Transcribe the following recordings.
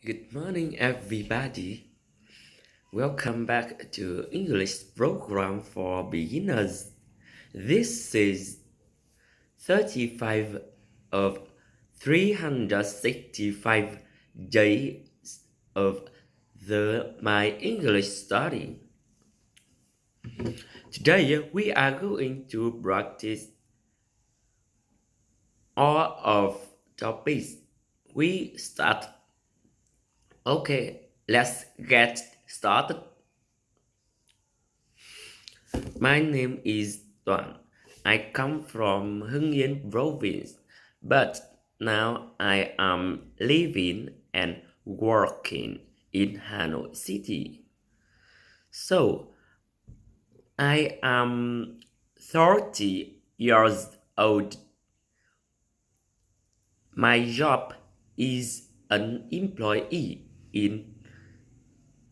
Good morning, everybody. Welcome back to English program for beginners. This is 35 of 365 days of the My English study. Today we are going to practice all of topics. We start. Okay, let's get started. My name is Tuan. I come from Hưng Yên province, but now I am living and working in Hanoi City. So I am 30 years old. My job is an employee in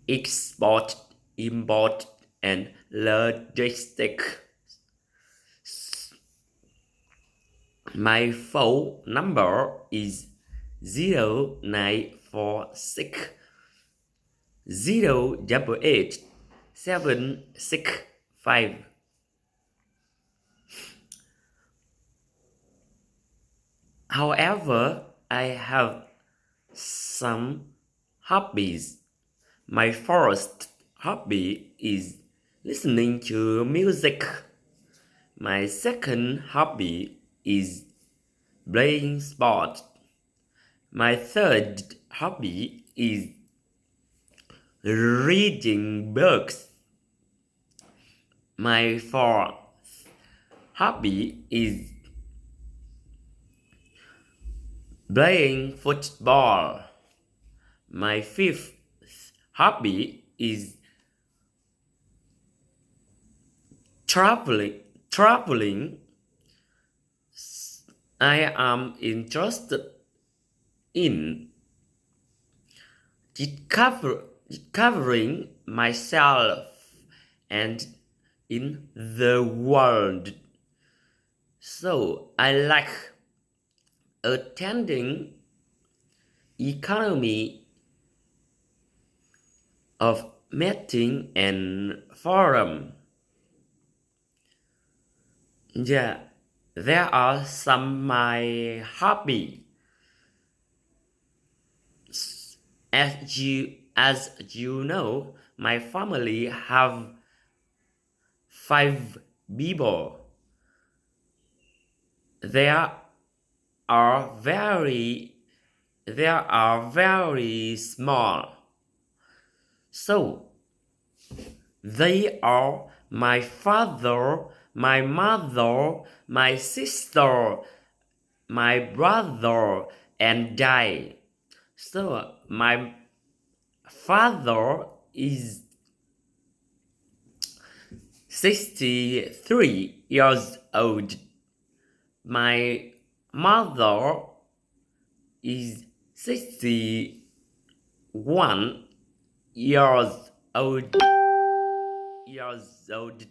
export, import, and logistics. My phone number is 0946 088 765. However, I have some hobbies. My first hobby is listening to music. My second hobby is playing sport. My third hobby is reading books. My fourth hobby is playing football. My fifth hobby is traveling. Traveling. I am interested in discovering myself and in the world. So I like attending economy of meeting and forum. Yeah, there are some my hobby. As you know, my family have 5 people. There are very small. So they are my father, my mother, my sister, my brother, and I. So my father is 63 years old. My mother is 61 years old. Years old.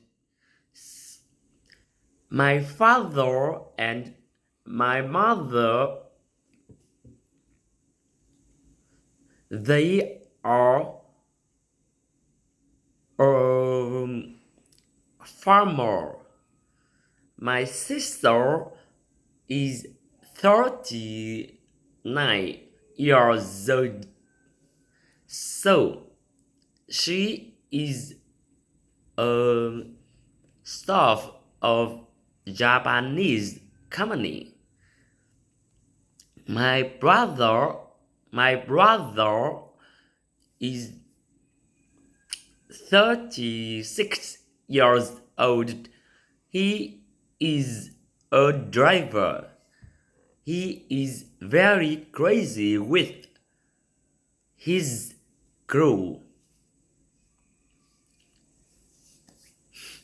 My father and my mother, they are farmer. My sister is 39 years old. So she is a staff of Japanese company. My brother, my brother is 36 years old. He is a driver. He is very crazy with his crew.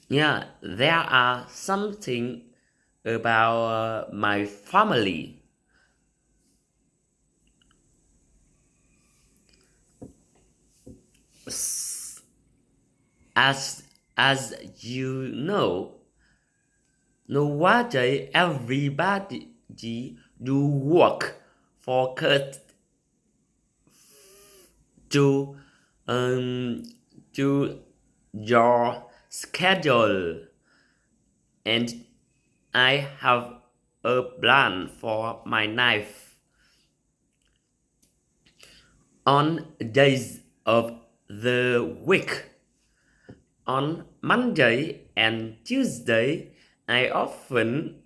Yeah, there are something about my family. As as you know, nowadays everybody do work to um, to your schedule, and I have a plan for my life. On days of the week, on Monday and Tuesday, I often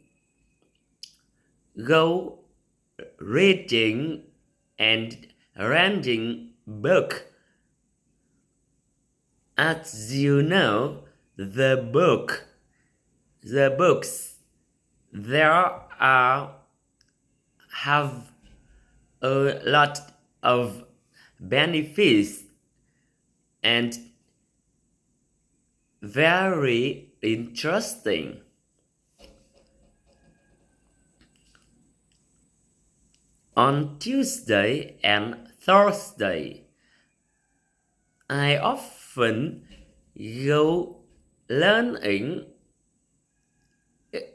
go reading and reading book. As you know, the books there are have a lot of benefits and very interesting. On Tuesday and Thursday, I often go learning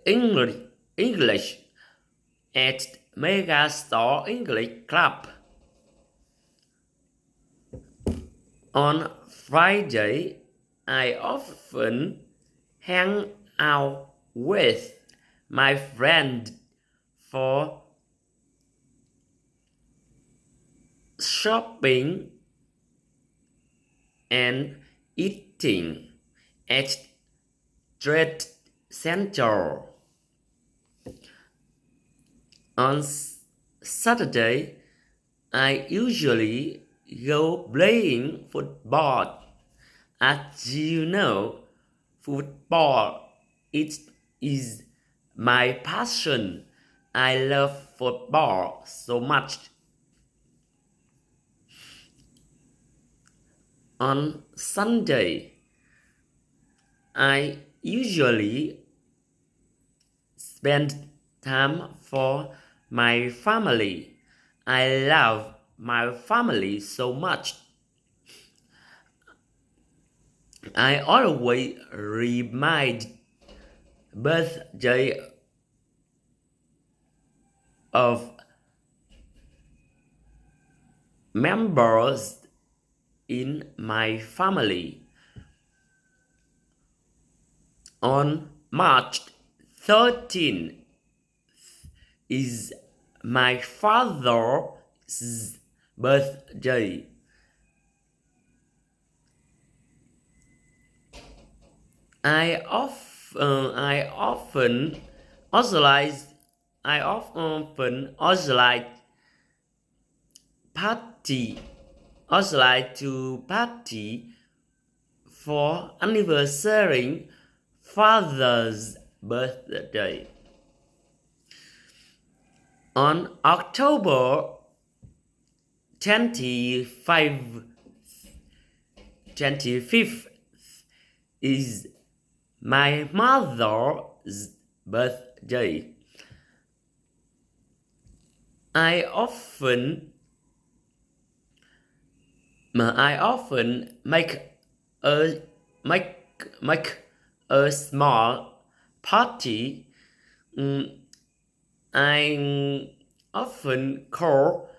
English English at Megastore English Club. On Friday, I often hang out with my friend for shopping and eating at Trade Center. On Saturday, I usually go playing football. As you know, football is my passion. I love football so much. On Sunday, I usually spend time for my family. I love my family so much. I always remind birthday of members in my family. On March 13th is my father's birthday. I often organize party to party for anniversary father's birthday. On October 25th, 25th is my mother's birthday. I often a make a small party. I often call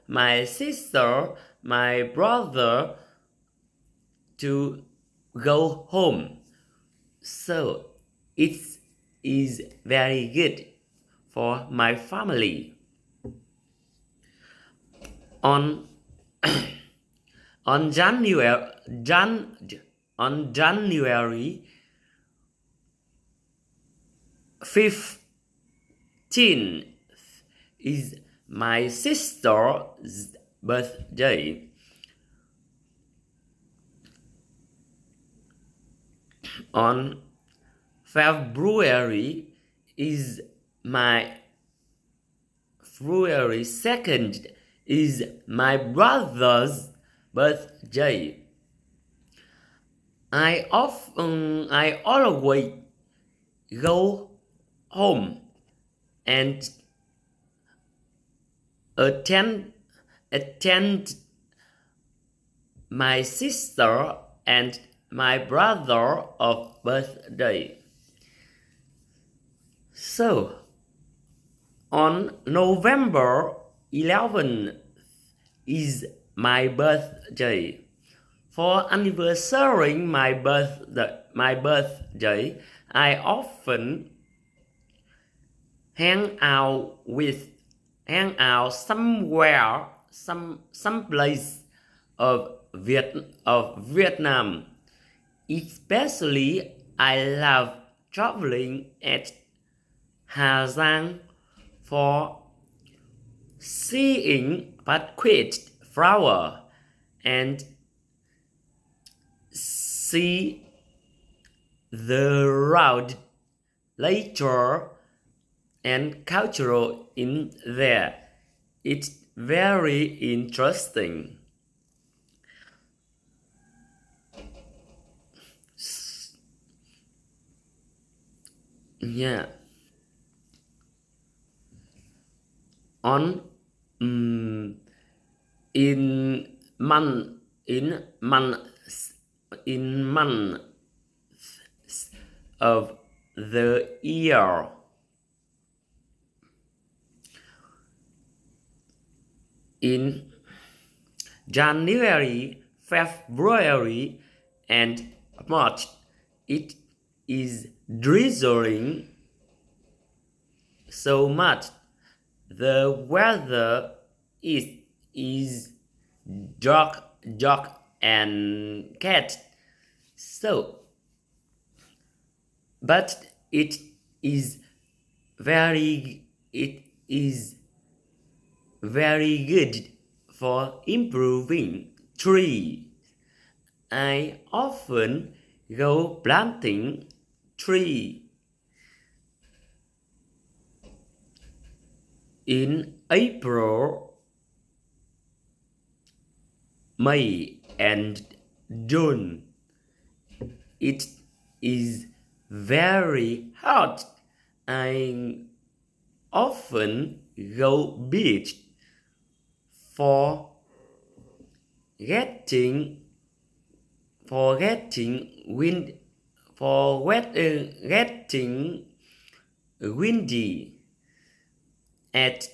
my sister, my brother to go home. So it is very good for my family. On on January 15th is my sister's birthday. On February is my February 2nd is my brother's birthday. I always go home and attend my sister and my brother of birthday. So on November 11th is my birthday. For anniversarying my birthday, I often hang out somewhere, some place of Vietnam. Especially, I love traveling at Hà Giang for seeing buckwheat flower and see the round nature and cultural in there. It's very interesting. Yeah. On in month in months in months of the year. In January, February, and March, it is drizzling so much. The weather is dark and cat. So, but is it is very good for improving tree. I often go planting tree in April, May, and June. It is very hot. I often go beach for getting wind getting windy at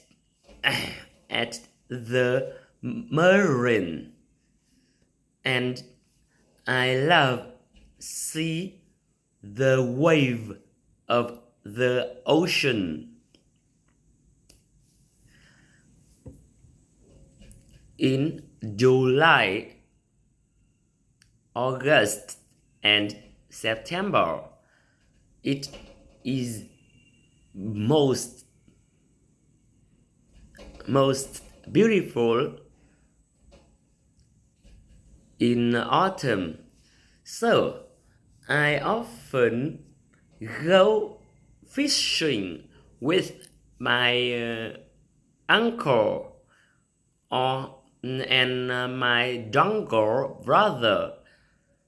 at the marine, and I love see the wave of the ocean. In July, August, and September, it is most beautiful. In autumn, so I often go fishing with my uncle and my younger brother.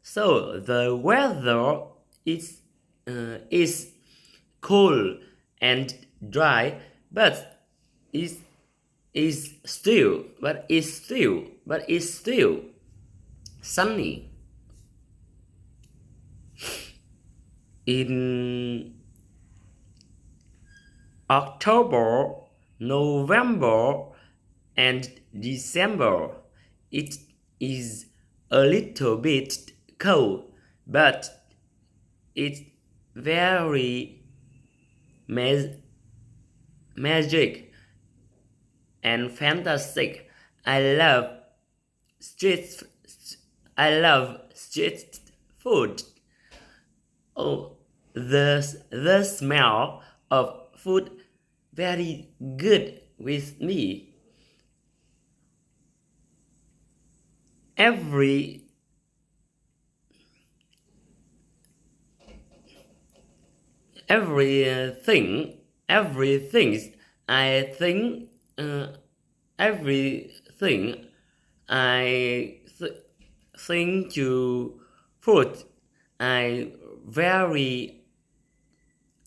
So the weather is cool and dry, but is still sunny. In October, November, and December, it is a little bit cold, but it's very magic and fantastic. I love street street food. Oh, the smell of food very good with me. Every everything I think everything I think to food. I very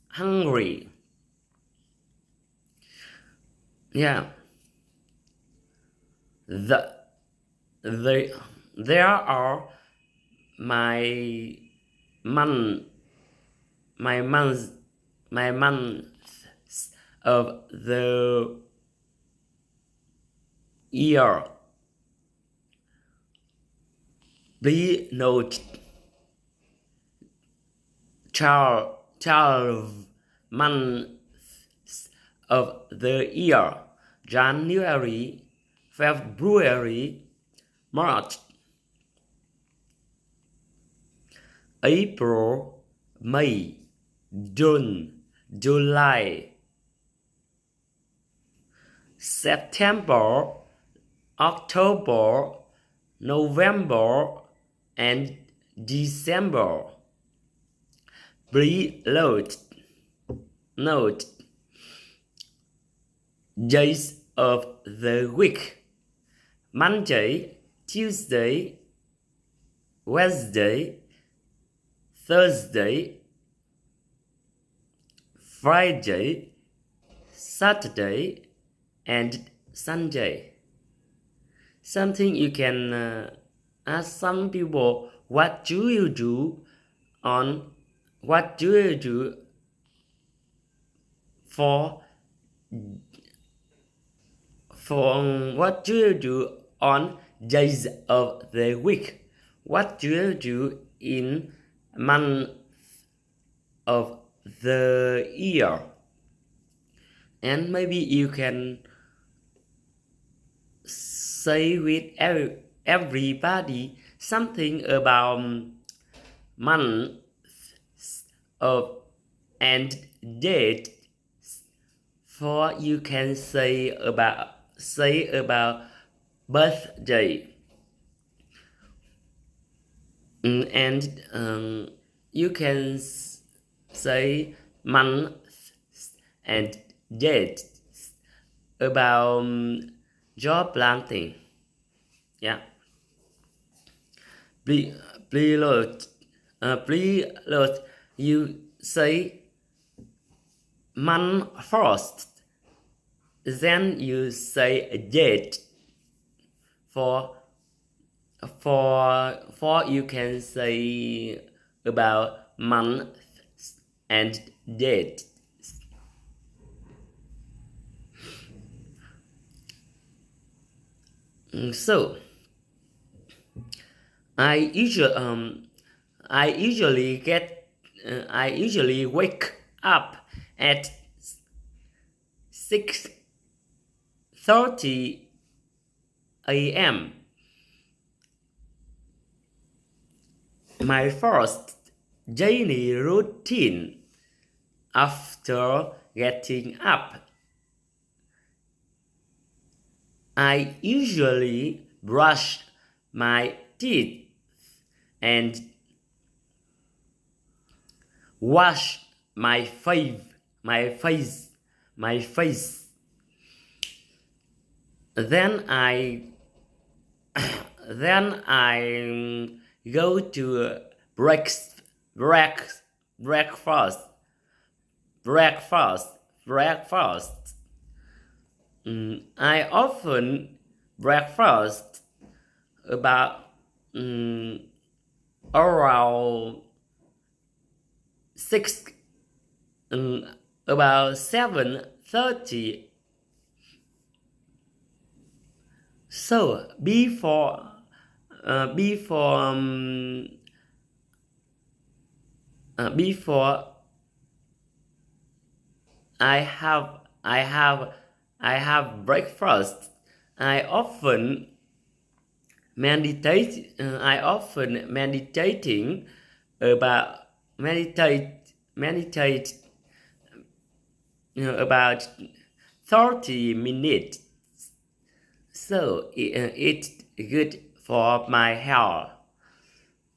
hungry. Yeah. The there are my month my months my months of the year. Please note 12 months of the year: January, February, March, April, May, June, July, September, October, November, and December. Please note days of the week: Monday, Tuesday, Wednesday, Thursday, Friday, Saturday, and Sunday. Something you can ask some people, what do you do for what do you do on days of the week? What do you do in month of the year? And maybe you can say with everybody something about month of and date. For you can say about birthday, and you can say month and date about job planting. Yeah. Please look, you say month first, then you say a date. For you can say about month and date. So I usually wake up at 6:30 a.m. My first daily routine after getting up, I usually brush my teeth and wash my face. Then I go to breakfast. breakfast. breakfast. I often breakfast about around six about 7:30. So before I have breakfast, I often meditating about meditate about 30 minutes. So it's good for my health.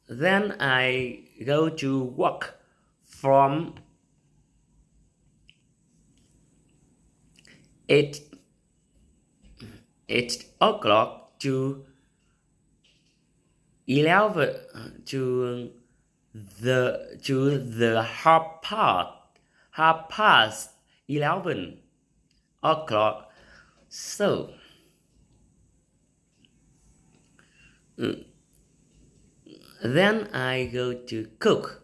Then I go to work from 8 o'clock to 11 to the half past 11 o'clock. So then I go to cook,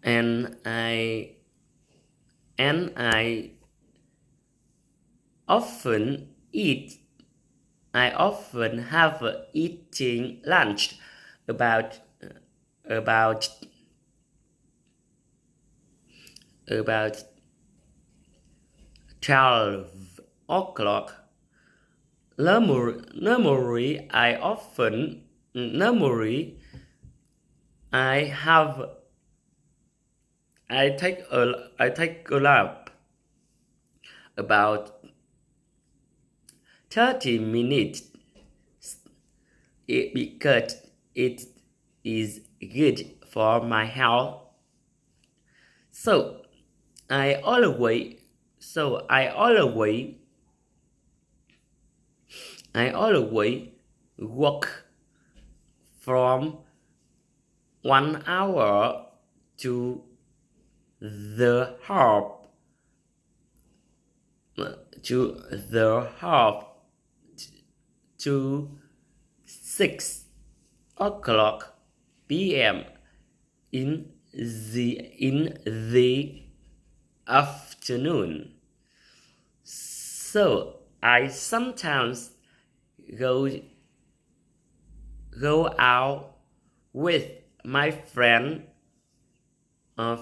and I often eat. I often have eating lunch about about about 12 o'clock. Normally, I have I take a nap about 30 minutes because it is good for my health. So I always so I always work from 1 hour to the half to the half to 6 o'clock p.m. in the afternoon. So I sometimes go go out with my friend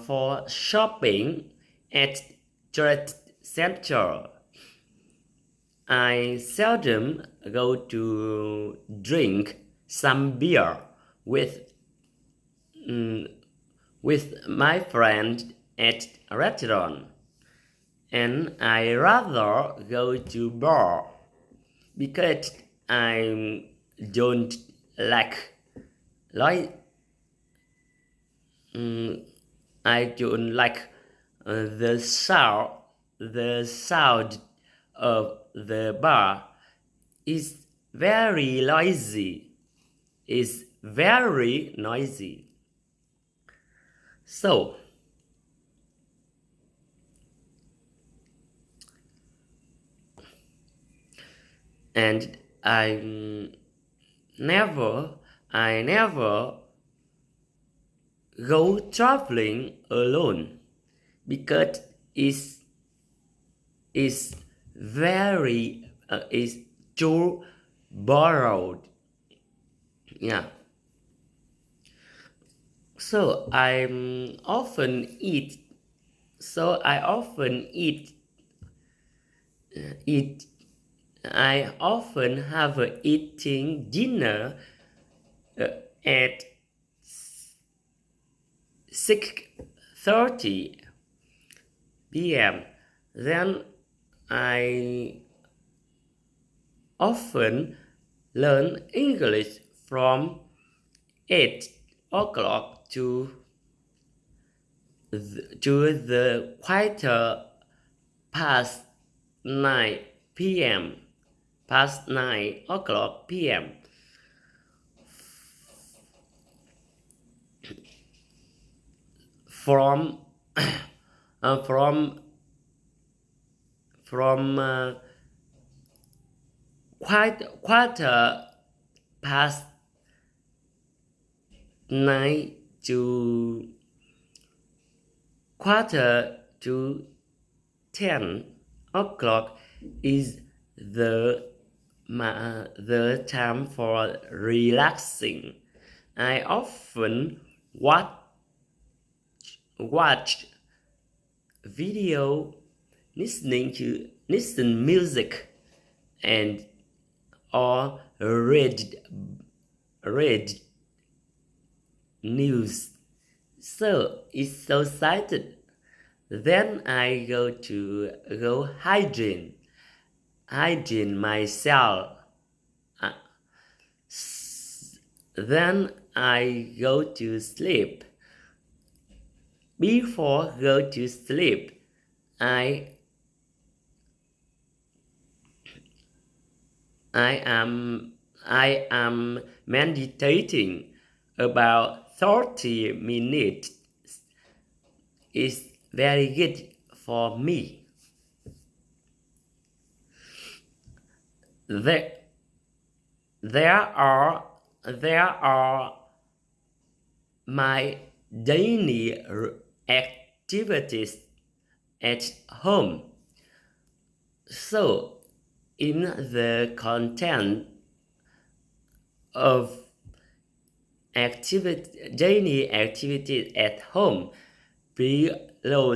for shopping at Trade Center. I seldom go to drink some beer with with my friend at a restaurant, and I rather go to bar because I don't like like I don't like the sound of the bar is very noisy. Is very noisy. So and never I never go traveling alone because it's very it's too borrowed. Yeah. So I often eat. So I often eat. I often have eating dinner uh, at 6:30 p.m. Then I often learn English from 8 o'clock to the quarter past 9 p.m. past 9 o'clock p.m. from from quarter past 9 to quarter to 10 o'clock is the time for relaxing. I often watch video, listen music, and or read news. So it's so excited. Then I go hygiene myself. Uh, Then I go to sleep. Before go to sleep, I I am meditating about 30 minutes. It's very good for me. There, there are my daily activities at home. So in the content of daily activities at home below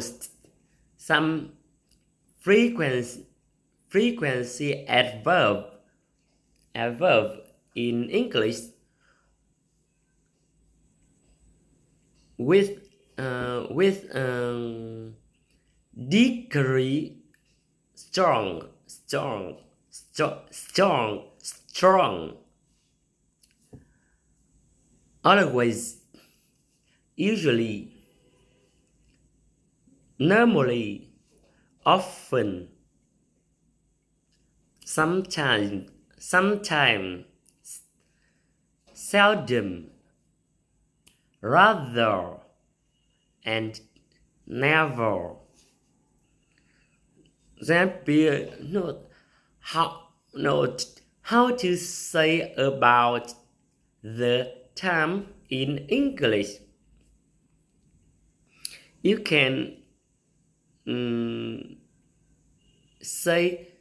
some frequency adverb in English with degree strong, always, usually, normally, often, sometimes, seldom, rather, and never. Then be note how to say about the term in English. You can say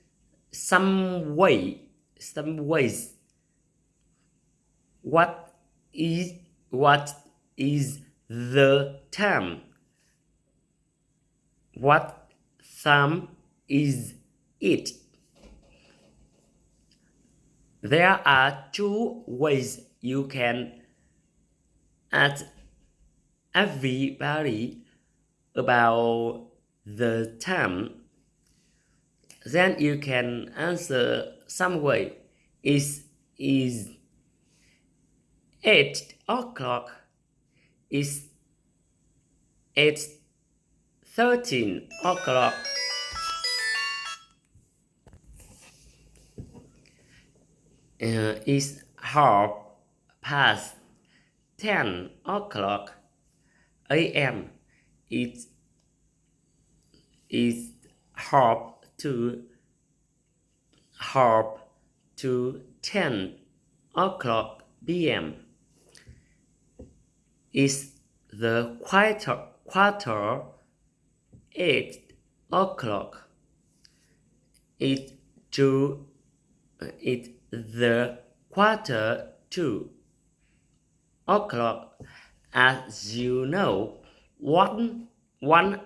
some ways. What is the term? What term is it? There are two ways you can ask everybody about the term. Then you can answer some way. Is 8 o'clock? Is 13 o'clock? Is 10:30 a.m. It is half to 10 o'clock p.m. Is the quarter 8 o'clock? It's the quarter to o'clock. As you know, 1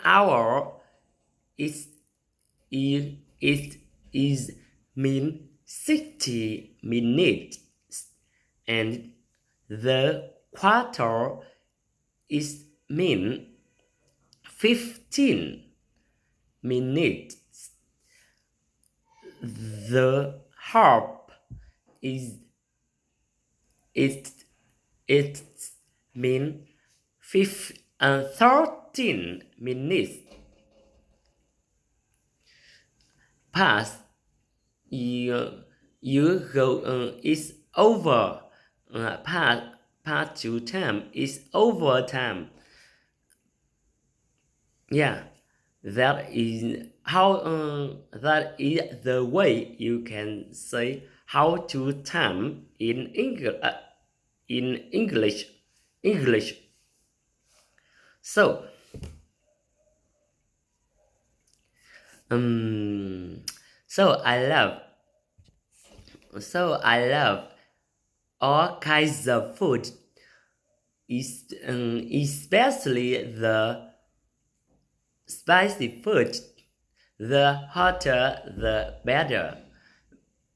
hour is mean 60 minutes, and the quarter is mean 15 minutes. The half is mean 13 minutes. Past you go is over. Past to time is over time. Yeah, that is the way you can say how to time in English. So I love all kinds of food, especially the spicy food. The hotter the better.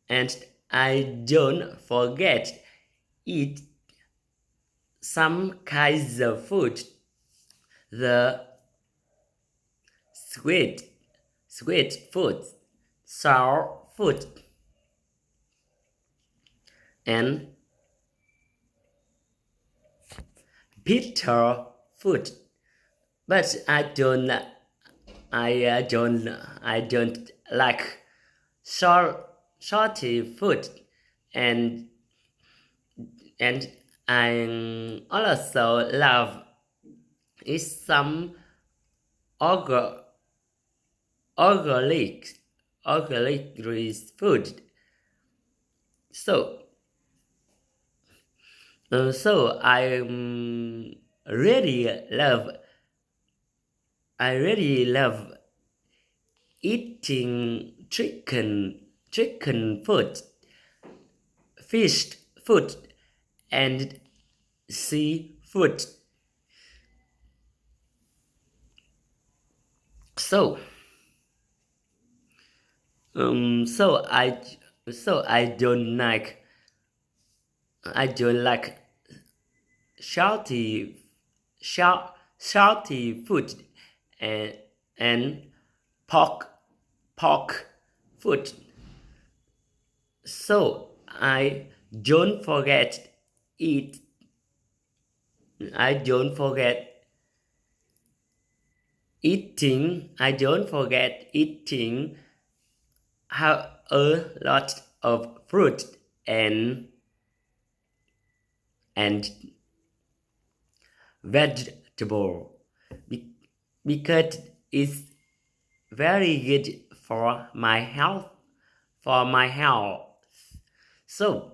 And I don't forget eat some kinds of food. The sweet food, sour food, and bitter food. But I don't like salty food, and I also love eat some organic food. So I really love eating chicken chicken food, fish food, and seafood. So, um, so I, so I don't like salty, salty food, and and pork pork food. So don't forget eat. I don't forget I don't forget eating a lot of fruit and and vegetable be- because it's very good for my health. For my health. So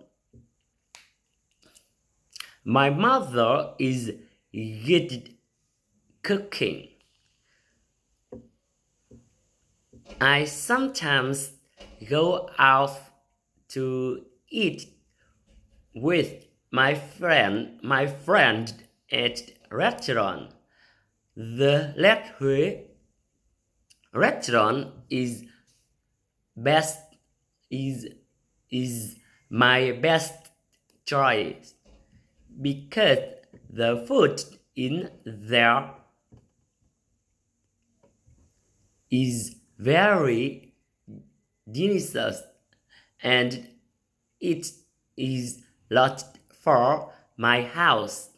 my mother is good cooking. I sometimes go out to eat with my friend at restaurant. The Let Hui restaurant best is is my best choice because the food in there is very delicious and it is lot for my house.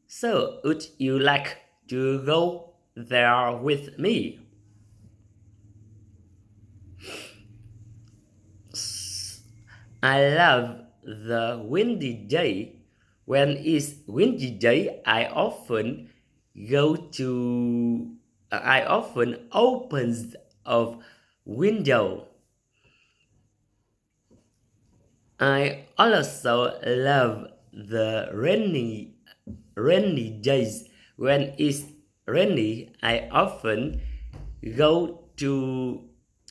So would you like to go there with me? I love the windy day. When it's windy day, I often opens a window. I also love the rainy days. When it's rainy, go to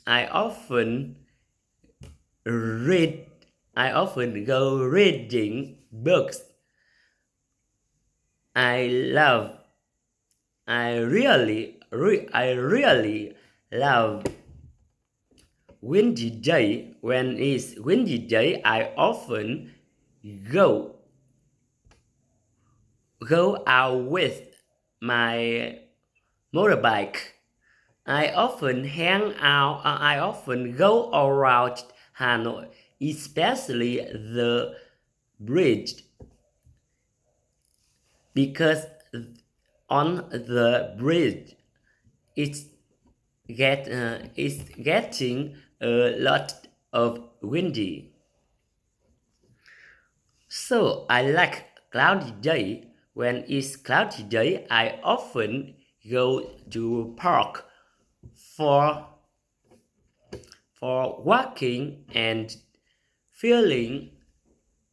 I often read I often go reading books. I love I really love windy day. When it's windy day, I often go go out with my motorbike. I often go around Hanoi, especially the bridge, because on the bridge it's it's getting a lot of windy. So I like cloudy day. When it's cloudy day, I often go to park for walking and feeling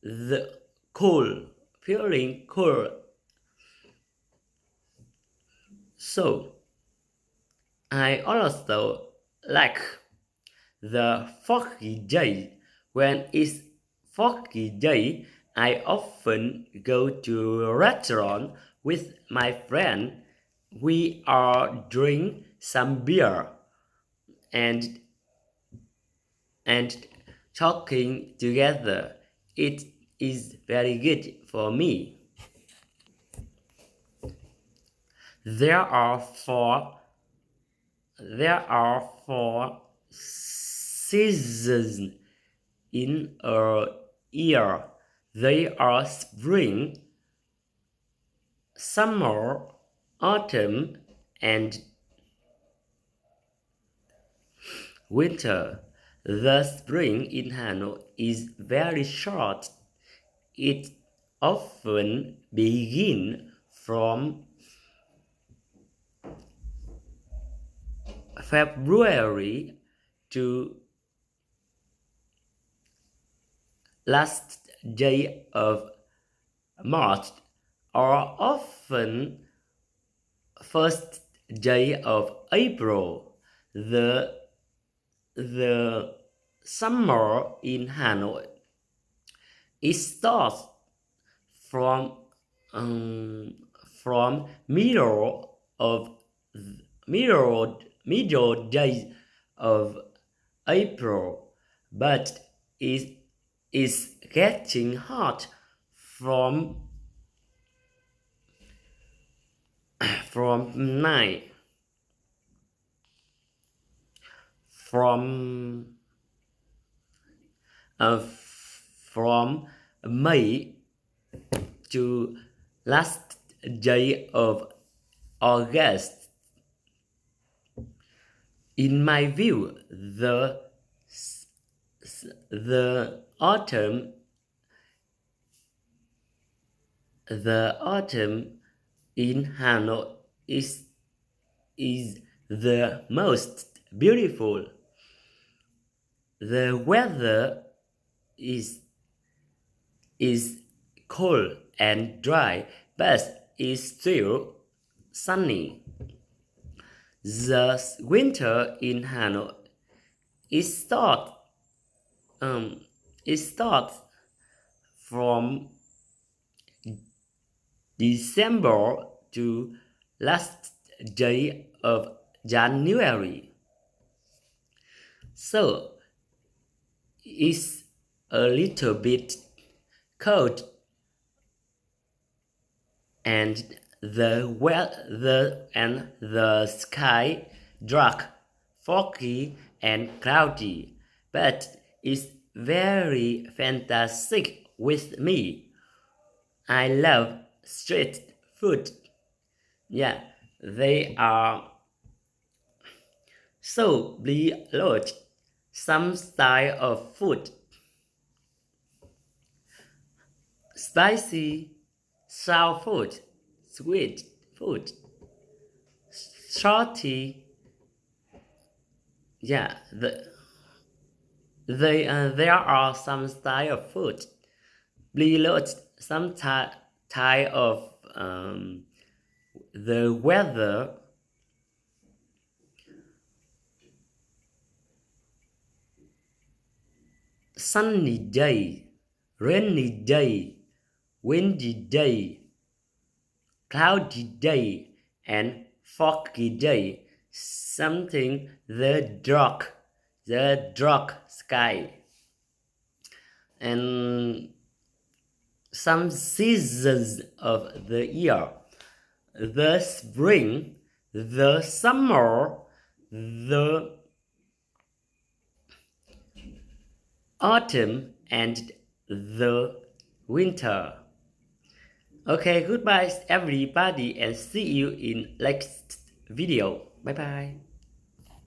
the feeling cool. So I also like the foggy day. When it's foggy day, I often go to a restaurant with my friend. We are drink some beer and and talking together. It is very good for me. There are four there are four seasons in a year. They are spring, summer, autumn, and winter. The spring in Hanoi is very short. It often begins from February to last day of March, or often first day of April. The the summer in Hanoi. It starts from um, from middle days of April, but it is getting hot from from nine from uh, from May to last day of August. In my view, the autumn in Hanoi is the most beautiful. The weather is cold and dry, but is still sunny. The winter in Hanoi it starts it starts from December to last day of January. So it's a little bit cold and the sky dark, foggy and cloudy, but it's very fantastic with me. I love street food. Yeah, they are so below some style of food. Spicy, sour food, sweet food, salty. Yeah, there are some style of food. Below some type of the weather. Sunny day, rainy day, windy day, cloudy day, and foggy day. Something the dark sky, and some seasons of the year: the spring, the summer, the autumn, and the winter. Okay, goodbye everybody and see you in next video. Bye bye.